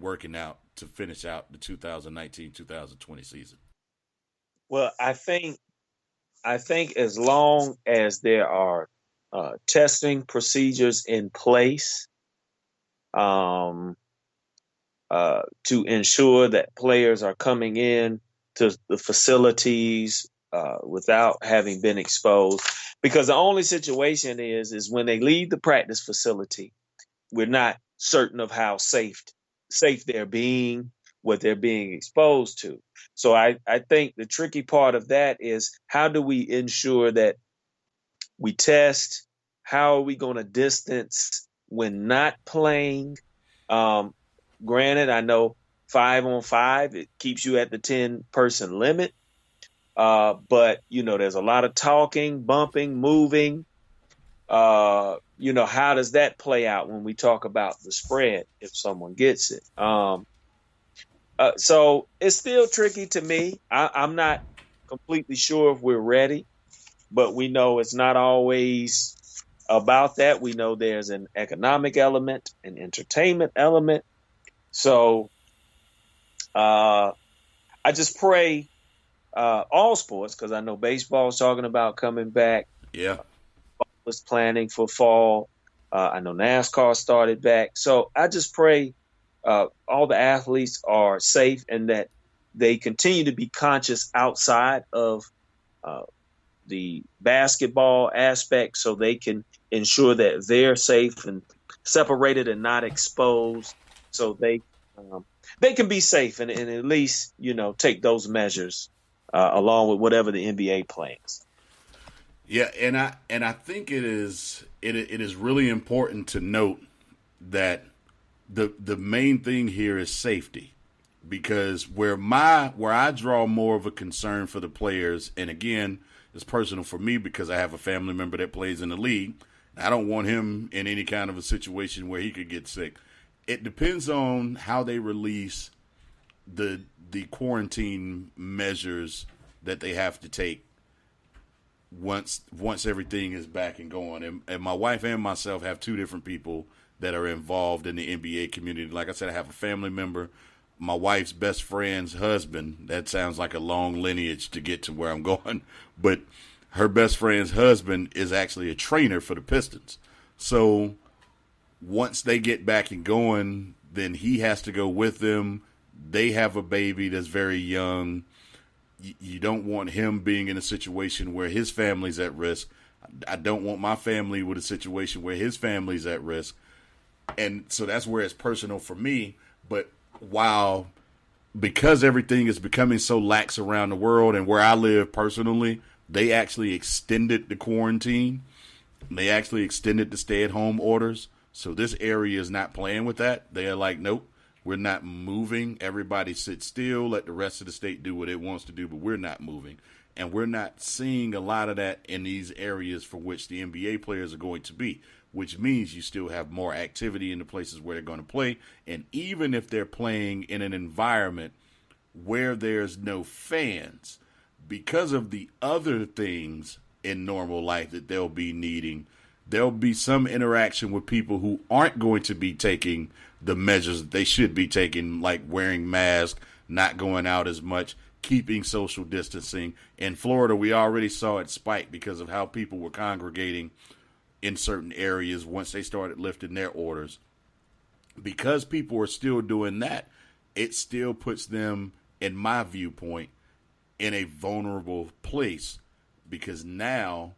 working out to finish out the 2019-2020 season? Well, I think as long as there are testing procedures in place, um, to ensure that players are coming in to the facilities without having been exposed. Because the only situation is when they leave the practice facility, we're not certain of how safe they're being, what they're being exposed to. So I think the tricky part of that is how do we ensure that we test? How are we going to distance when not playing? Um, Granted, I know 5-on-5 it keeps you at the 10-person limit, but there's a lot of talking, bumping, moving. How does that play out when we talk about the spread if someone gets it? So it's still tricky to me. I'm not completely sure if we're ready, but we know it's not always about that. We know there's an economic element, an entertainment element. So I just pray all sports, because I know baseball is talking about coming back, Yeah. was planning for fall. I know NASCAR started back. So I just pray all the athletes are safe and that they continue to be conscious outside of uh, the basketball aspect so they can ensure that they're safe and separated and not exposed so they can be safe and at least take those measures along with whatever the NBA plans. Yeah, and I think it is really important to note that the main thing here is safety, because where I draw more of a concern for the players, and again, it's personal for me because I have a family member that plays in the league. I don't want him in any kind of a situation where he could get sick. It depends on how they release the quarantine measures that they have to take once everything is back and going. And my wife and myself have two different people that are involved in the NBA community. Like I said, I have a family member, my wife's best friend's husband. That sounds like a long lineage to get to where I'm going, but her best friend's husband is actually a trainer for the Pistons. So once they get back and going, then he has to go with them. They have a baby that's very young. You don't want him being in a situation where his family's at risk. I don't want my family with a situation where his family's at risk. And so that's where it's personal for me. But because everything is becoming so lax around the world and where I live personally, they actually extended the quarantine. They actually extended the stay-at-home orders. So this area is not playing with that. They're like, nope, we're not moving. Everybody sit still. Let the rest of the state do what it wants to do, but we're not moving. And we're not seeing a lot of that in these areas for which the NBA players are going to be, which means you still have more activity in the places where they're going to play. And even if they're playing in an environment where there's no fans, because of the other things in normal life that they'll be needing, there'll be some interaction with people who aren't going to be taking the measures that they should be taking, like wearing masks, not going out as much, keeping social distancing. In Florida, we already saw it spike because of how people were congregating in certain areas once they started lifting their orders. Because people are still doing that, it still puts them, in my viewpoint, in a vulnerable place, because now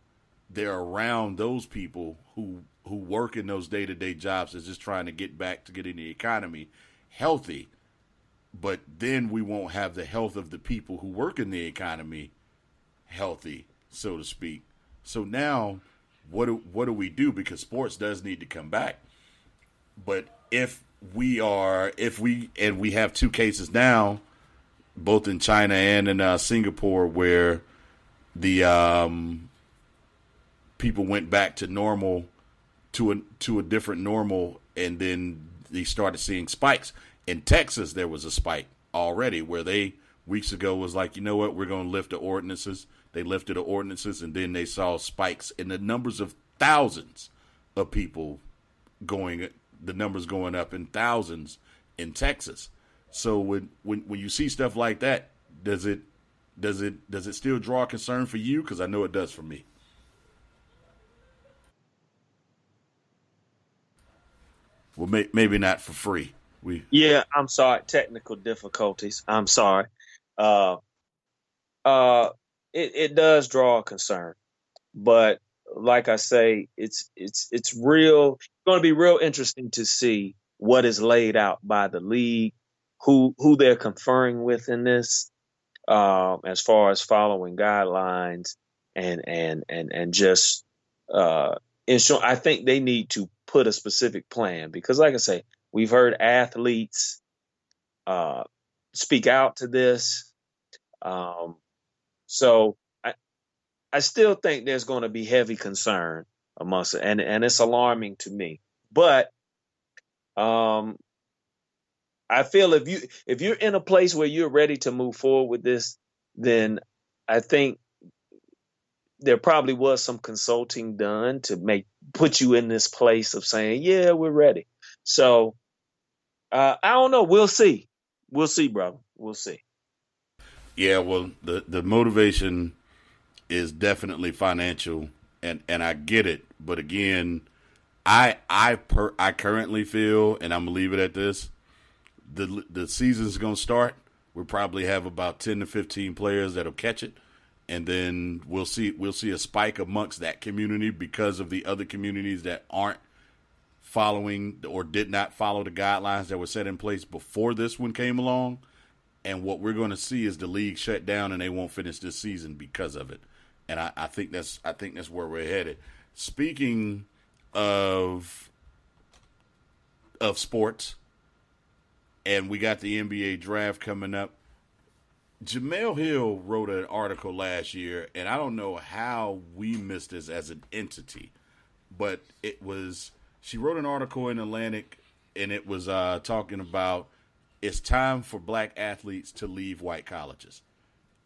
they're around those people who work in those day-to-day jobs that's just trying to get back to getting the economy healthy. But then we won't have the health of the people who work in the economy healthy, so to speak. So now what do we do? Because sports does need to come back. But if we have two cases now, both in China and in Singapore, where the people went back to normal, to a different normal, and then they started seeing spikes. In Texas, there was a spike already where they weeks ago was like, you know what, we're going to lift the ordinances. They lifted the ordinances, and then they saw spikes in the numbers of thousands of people the numbers going up in thousands in Texas. So when you see stuff like that, does it still draw a concern for you? Because I know it does for me. Well, maybe not for free. Yeah, I'm sorry. Technical difficulties. I'm sorry. Uh, it does draw a concern, but like I say, it's going to be real interesting to see what is laid out by the league, who they're conferring with in this, as far as following guidelines and just ensure. I think they need to put a specific plan because, like I say, we've heard athletes speak out to this. So I still think there's going to be heavy concern amongst it, and it's alarming to me. But I feel if you're in a place where you're ready to move forward with this, then I think there probably was some consulting done to put you in this place of saying, yeah, we're ready. So I don't know. We'll see. We'll see, brother. We'll see. Yeah, well, the motivation is definitely financial, and I get it. But again, I currently feel, and I'm gonna leave it at this: the season's gonna start. We'll probably have about 10 to 15 players that'll catch it, and then we'll see a spike amongst that community because of the other communities that aren't following or did not follow the guidelines that were set in place before this one came along. And what we're going to see is the league shut down, and they won't finish this season because of it. And I think that's where we're headed. Speaking of sports, and we got the NBA draft coming up. Jemele Hill wrote an article last year, and I don't know how we missed this as an entity, but she wrote an article in Atlantic, and it was talking about it's time for black athletes to leave white colleges.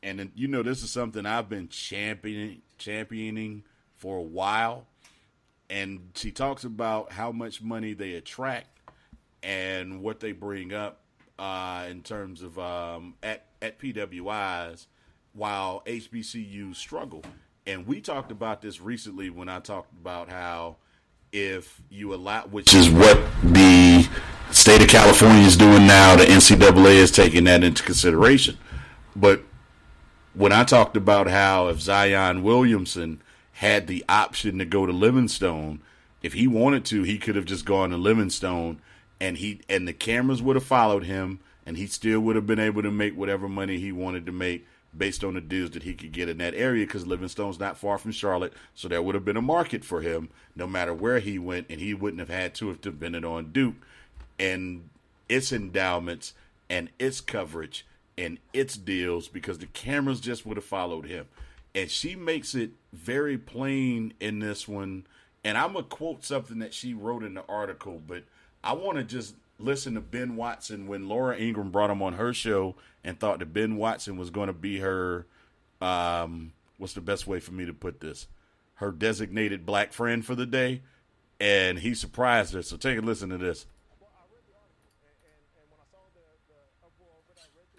And, this is something I've been championing for a while. And she talks about how much money they attract and what they bring up in terms of at PWIs while HBCUs struggle. And we talked about this recently when I talked about how if you allow, which is what the state of California is doing now, the NCAA is taking that into consideration. But when I talked about how if Zion Williamson had the option to go to Livingstone, if he wanted to, he could have just gone to Livingstone, and the cameras would have followed him, and he still would have been able to make whatever money he wanted to make based on the deals that he could get in that area, because Livingstone's not far from Charlotte, so there would have been a market for him no matter where he went, and he wouldn't have had to have depended on Duke and its endowments and its coverage and its deals, because the cameras just would have followed him. And she makes it very plain in this one, and I'm going to quote something that she wrote in the article, but I want to just listen to Ben Watson when Laura Ingraham brought him on her show and thought that Ben Watson was going to be her, what's the best way for me to put this, her designated black friend for the day, and he surprised her. So take a listen to this.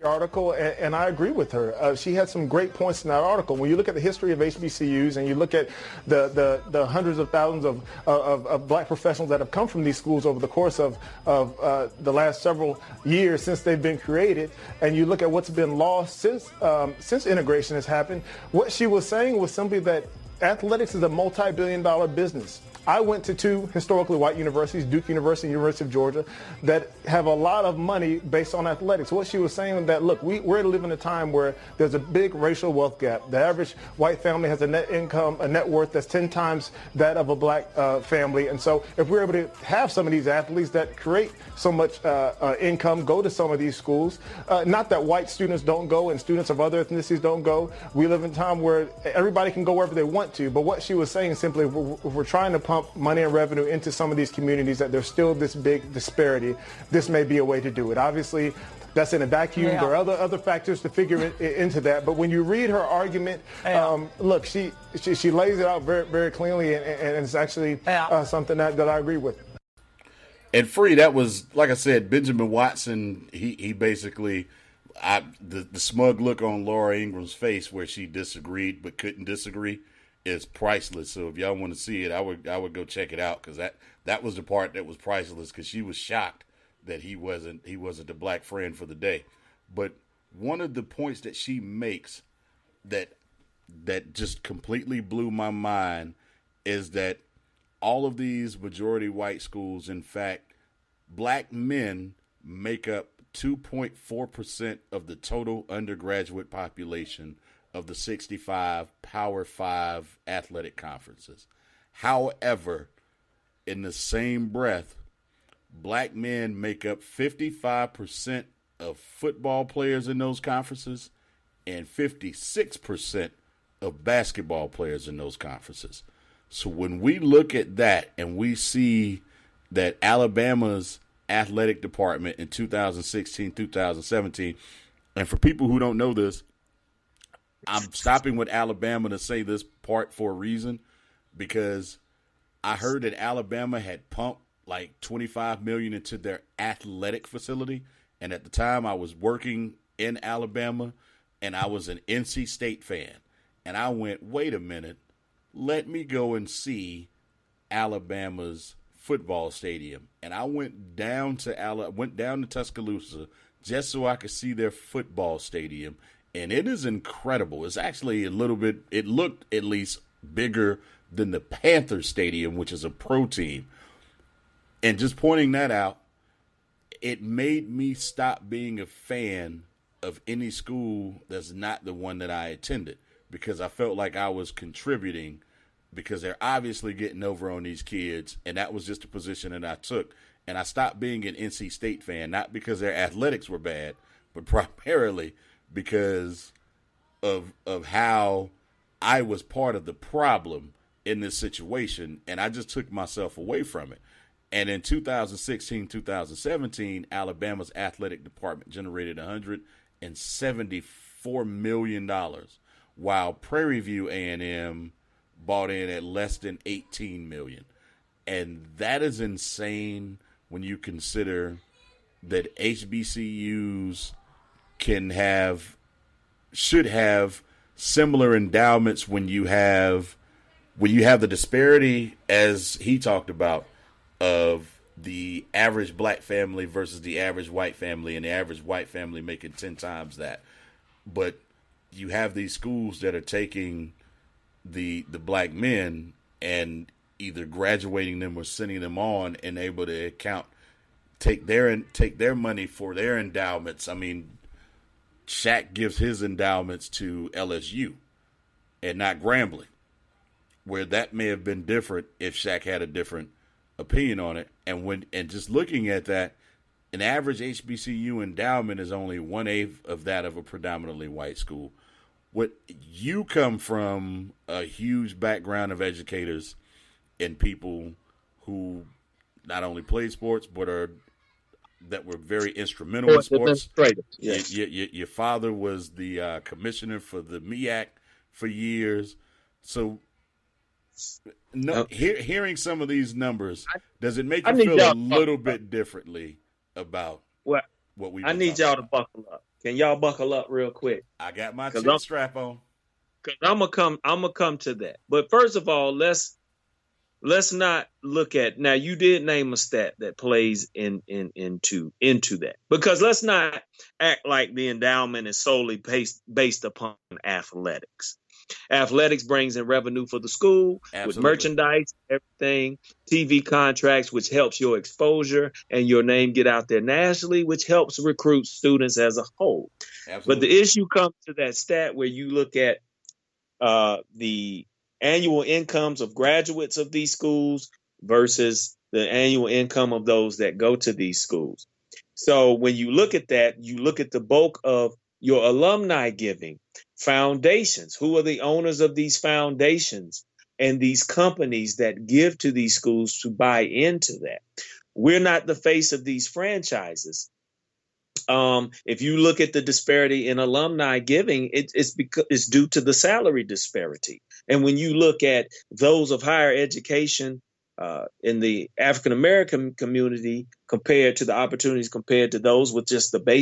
Article, and I agree with her. She had some great points in that article. When you look at the history of HBCUs and you look at the hundreds of thousands of black professionals that have come from these schools over the course of the last several years since they've been created, and you look at what's been lost since integration has happened, what she was saying was simply that athletics is a multi-billion-dollar business. I went to two historically white universities, Duke University and University of Georgia, that have a lot of money based on athletics. What she was saying was that, look, we're living in a time where there's a big racial wealth gap. The average white family has a net income, a net worth that's 10 times that of a black family. And so if we're able to have some of these athletes that create so much income go to some of these schools, not that white students don't go and students of other ethnicities don't go. We live in a time where everybody can go wherever they want to. But what she was saying simply, if we're trying to pump money and revenue into some of these communities, that there's still this big disparity, this may be a way to do it. Obviously, that's in a vacuum. Yeah. There are other factors to figure into that. But when you read her argument, look, she lays it out very, very cleanly, and it's actually something that I agree with. And Free, that was, like I said, Benjamin Watson. He basically, the smug look on Laura Ingram's face where she disagreed but couldn't disagree is priceless. So if y'all want to see it, I would go check it out, because that was the part that was priceless, because she was shocked that he wasn't the black friend for the day. But one of the points that she makes that just completely blew my mind is that all of these majority white schools, in fact, black men make up 2.4% of the total undergraduate population of the 65 Power 5 athletic conferences. However, in the same breath, black men make up 55% of football players in those conferences and 56% of basketball players in those conferences. So when we look at that and we see that Alabama's athletic department in 2016, 2017, and for people who don't know this, I'm stopping with Alabama to say this part for a reason, because I heard that Alabama had pumped like $25 million into their athletic facility. And at the time I was working in Alabama and I was an NC State fan. And I went, wait a minute, let me go and see Alabama's football stadium. And I went down to Tuscaloosa just so I could see their football stadium. And it is incredible. It's actually it looked at least bigger than the Panthers Stadium, which is a pro team. And just pointing that out, it made me stop being a fan of any school that's not the one that I attended, because I felt like I was contributing, because they're obviously getting over on these kids, and that was just a position that I took. And I stopped being an NC State fan, not because their athletics were bad, but primarily because of how I was part of the problem in this situation, and I just took myself away from it. And in 2016, 2017, Alabama's athletic department generated $174 million, while Prairie View A&M bought in at less than $18 million. And that is insane when you consider that HBCUs should have similar endowments when you have the disparity, as he talked about, of the average black family versus the average white family, and the average white family making 10 times that. But you have these schools that are taking the black men and either graduating them or sending them on, and able to take their money for their endowments. I mean, Shaq gives his endowments to LSU and not Grambling, where that may have been different if Shaq had a different opinion on it. And just looking at that, an average HBCU endowment is only 1/8 of that of a predominantly white school. What you come from a huge background of educators and people who not only played sports but that were very instrumental in sports. Yes. Your father was the commissioner for the MEAC for years. So hearing some of these numbers, does it make you feel a little bit differently about what we? I need y'all to buckle up. Can y'all buckle up real quick? I got my chin strap on. Because I'm gonna come to that. But first of all, let's not look at, now you did name a stat that plays into that, because let's not act like the endowment is solely based upon athletics. Athletics brings in revenue for the school. Absolutely. With merchandise, everything, TV contracts, which helps your exposure and your name get out there nationally, which helps recruit students as a whole. Absolutely. But the issue comes to that stat where you look at the annual incomes of graduates of these schools versus the annual income of those that go to these schools. So when you look at that, you look at the bulk of your alumni giving, foundations. Who are the owners of these foundations and these companies that give to these schools to buy into that? We're not the face of these franchises. If you look at the disparity in alumni giving, it's due to the salary disparity. And when you look at those of higher education in the African American community compared to the opportunities compared to those with just the base